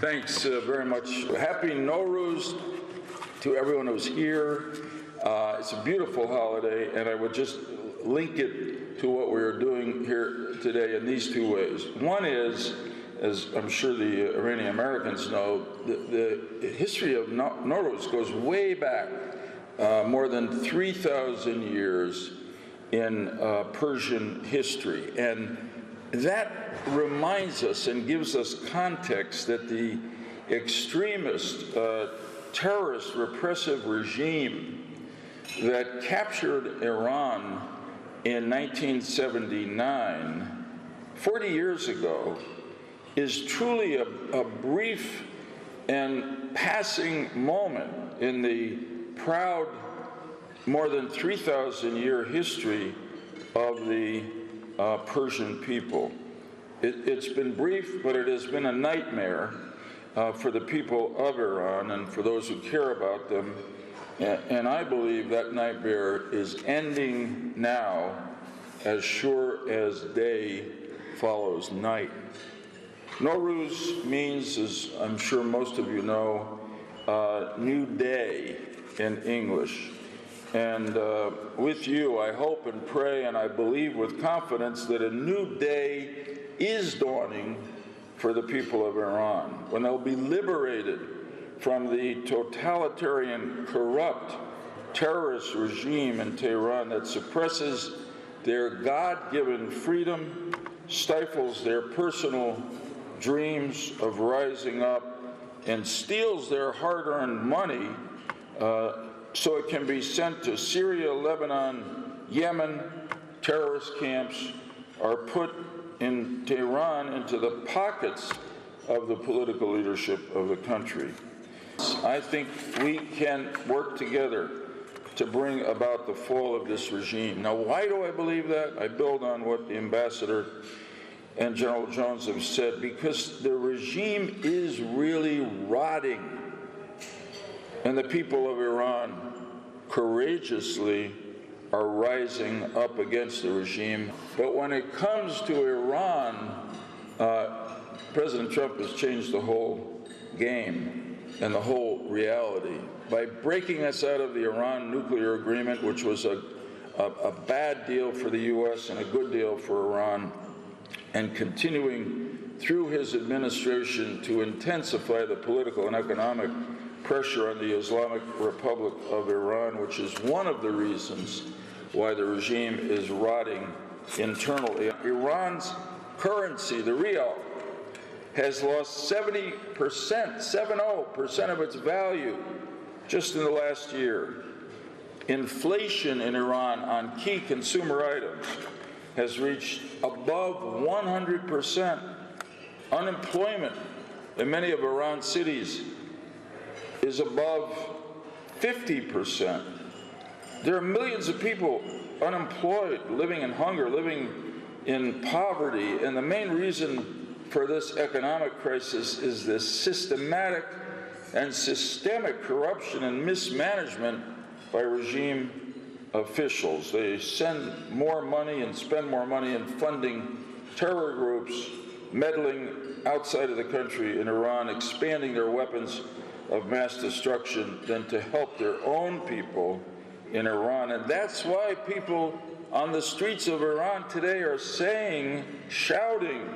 Thanks very much. Happy Nowruz to everyone who's here. It's a beautiful holiday, and I would just link it to what we are doing here today in these two ways. One is, as I'm sure the Iranian Americans know, the history of Nowruz goes way back, more than 3,000 years in Persian history. And that reminds us and gives us context that the extremist, terrorist, repressive regime that captured Iran in 1979, 40 years ago, is truly a brief and passing moment in the proud more than 3,000-year history of the Persian people. It's been brief, but it has been a nightmare for the people of Iran and for those who care about them. And I believe that nightmare is ending now, as sure as day follows night. Nowruz means, as I'm sure most of you know, new day in English. And with you, I hope and pray, and I believe with confidence that a new day is dawning for the people of Iran, when they'll be liberated from the totalitarian, corrupt, terrorist regime in Tehran that suppresses their God-given freedom, stifles their personal dreams of rising up, and steals their hard-earned money so it can be sent to Syria, Lebanon, Yemen. Terrorist camps are put in Tehran into the pockets of the political leadership of the country. I think we can work together to bring about the fall of this regime. Now, why do I believe that? I build on what the ambassador and General Jones have said, because the regime is really rotting. And the people of Iran courageously are rising up against the regime. But when it comes to Iran, President Trump has changed the whole game and the whole reality by breaking us out of the Iran nuclear agreement, which was a bad deal for the U.S. and a good deal for Iran, and continuing through his administration to intensify the political and economic pressure on the Islamic Republic of Iran, which is one of the reasons why the regime is rotting internally. Iran's currency, the rial, has lost 70% of its value just in the last year. Inflation in Iran on key consumer items has reached above 100%. Unemployment in many of Iran's cities is above 50%. There are millions of people unemployed, living in hunger, living in poverty, and the main reason for this economic crisis is this systematic and systemic corruption and mismanagement by regime officials. They send more money and spend more money in funding terror groups, meddling outside of the country in Iran, expanding their weapons of mass destruction than to help their own people in Iran. And that's why people on the streets of Iran today are saying, shouting,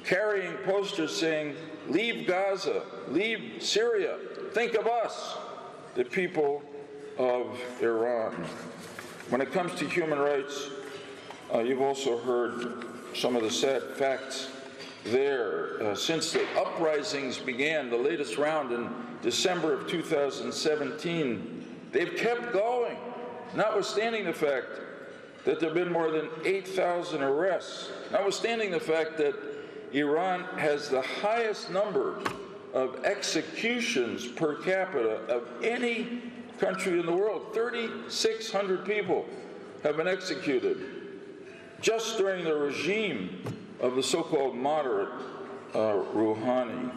carrying posters saying, leave Gaza, leave Syria, think of us, the people of Iran. When it comes to human rights, you've also heard some of the sad facts there. Since the uprisings began, the latest round in December of 2017, they've kept going, notwithstanding the fact that there have been more than 8,000 arrests, notwithstanding the fact that Iran has the highest number of executions per capita of any country in the world. 3,600 people have been executed just during the regime of the so-called moderate Rouhani.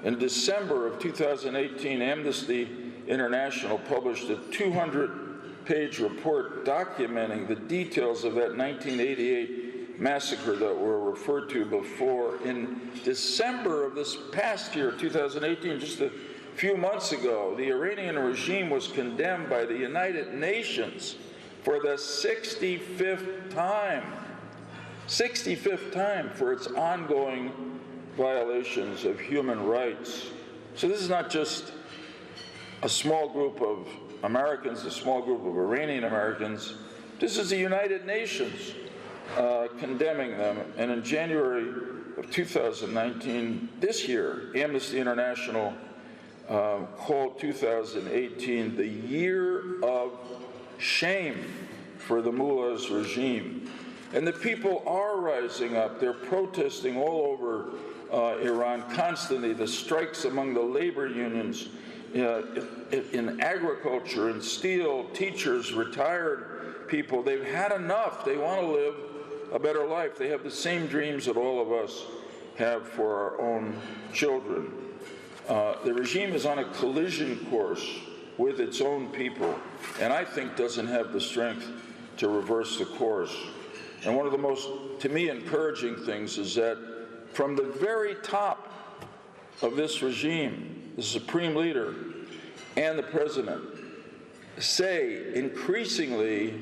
In December of 2018, Amnesty International published a 200-page report documenting the details of that 1988 massacre that were referred to before. In December of this past year, 2018, just a few months ago, the Iranian regime was condemned by the United Nations for the 65th time for its ongoing violations of human rights. So this is not just a small group of Americans, a small group of Iranian Americans. This is the United Nations condemning them. And in January of 2019, this year, Amnesty International called 2018 the year of shame for the mullah's regime. And the people are rising up. They're protesting all over Iran constantly. The strikes among the labor unions in agriculture and steel, teachers, retired people, they've had enough. They want to live a better life. They have the same dreams that all of us have for our own children. The regime is on a collision course with its own people, and I think doesn't have the strength to reverse the course. And one of the most, to me, encouraging things is that from the very top of this regime, the supreme leader and the president say increasingly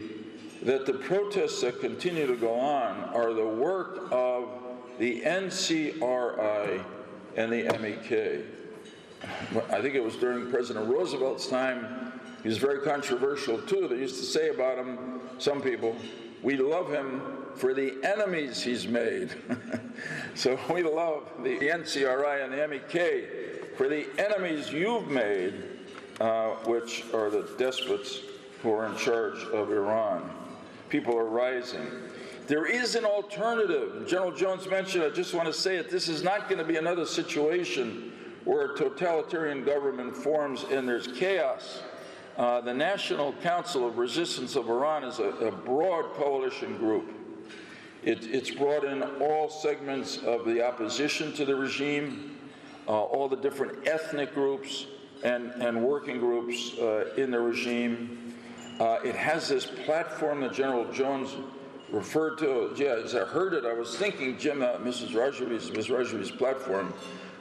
that the protests that continue to go on are the work of the NCRI and the MEK. I think it was during President Roosevelt's time, he was very controversial too. They used to say about him, some people, we love him for the enemies he's made. So we love the NCRI and the MEK for the enemies you've made, which are the despots who are in charge of Iran. People are rising. There is an alternative. General Jones mentioned, I just want to say it, this is not going to be another situation where a totalitarian government forms and there's chaos. The National Council of Resistance of Iran is a broad coalition group. It's brought in all segments of the opposition to the regime, all the different ethnic groups and working groups in the regime. It has this platform that General Jones referred to. Yeah, as I heard it, I was thinking, Jim, Ms. Rajavi's platform.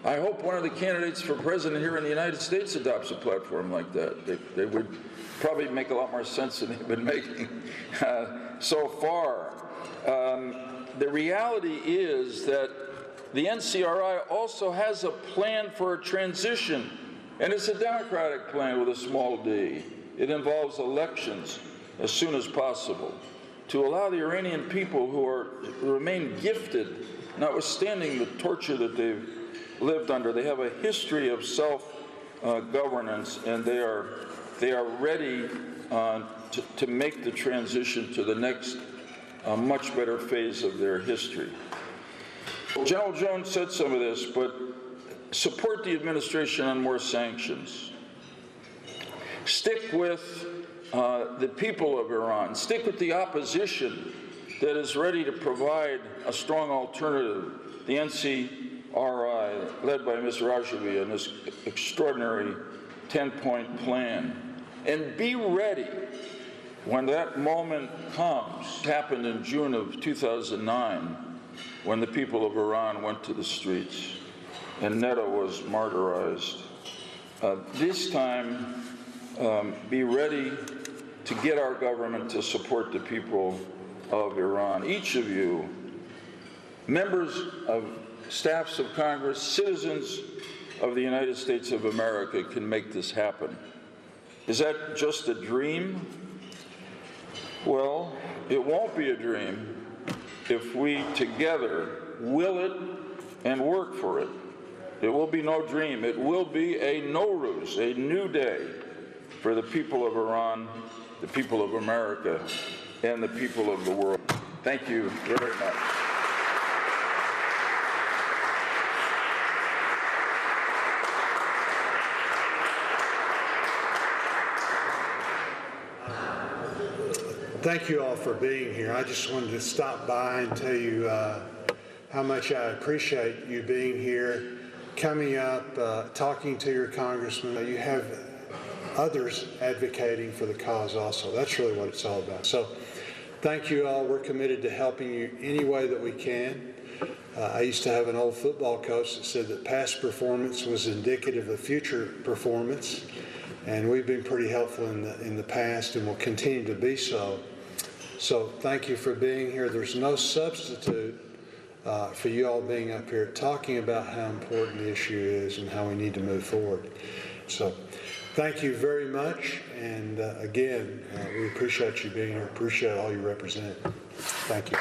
I hope one of the candidates for president here in the United States adopts a platform like that. They would probably make a lot more sense than they've been making so far. The reality is that the NCRI also has a plan for a transition, and it's a democratic plan with a small d. It involves elections as soon as possible to allow the Iranian people who remain gifted, notwithstanding the torture that they've lived under. They have a history of self-governance, and they are ready to make the transition to the next much better phase of their history. General Jones said some of this, but support the administration on more sanctions. Stick with the people of Iran. Stick with the opposition that is ready to provide a strong alternative. The NCRI, led by Ms. Rajavi, and this extraordinary 10-point plan. And be ready when that moment comes. It happened in June of 2009 when the people of Iran went to the streets and Netta was martyrized. This time, be ready to get our government to support the people of Iran. Each of you, members of staffs of Congress, citizens of the United States of America, can make this happen. Is that just a dream? Well, it won't be a dream if we together will it and work for it. It will be no dream. It will be a Nowruz, a new day for the people of Iran, the people of America, and the people of the world. Thank you very much. Thank you all for being here. I just wanted to stop by and tell you how much I appreciate you being here, coming up, talking to your congressman. You have others advocating for the cause also. That's really what it's all about. So thank you all. We're committed to helping you any way that we can. I used to have an old football coach that said that past performance was indicative of future performance, and we've been pretty helpful in the past and will continue to be so. So thank you for being here. There's no substitute for you all being up here talking about how important the issue is and how we need to move forward. So thank you very much, and again, we appreciate you being here, appreciate all you represent. Thank you.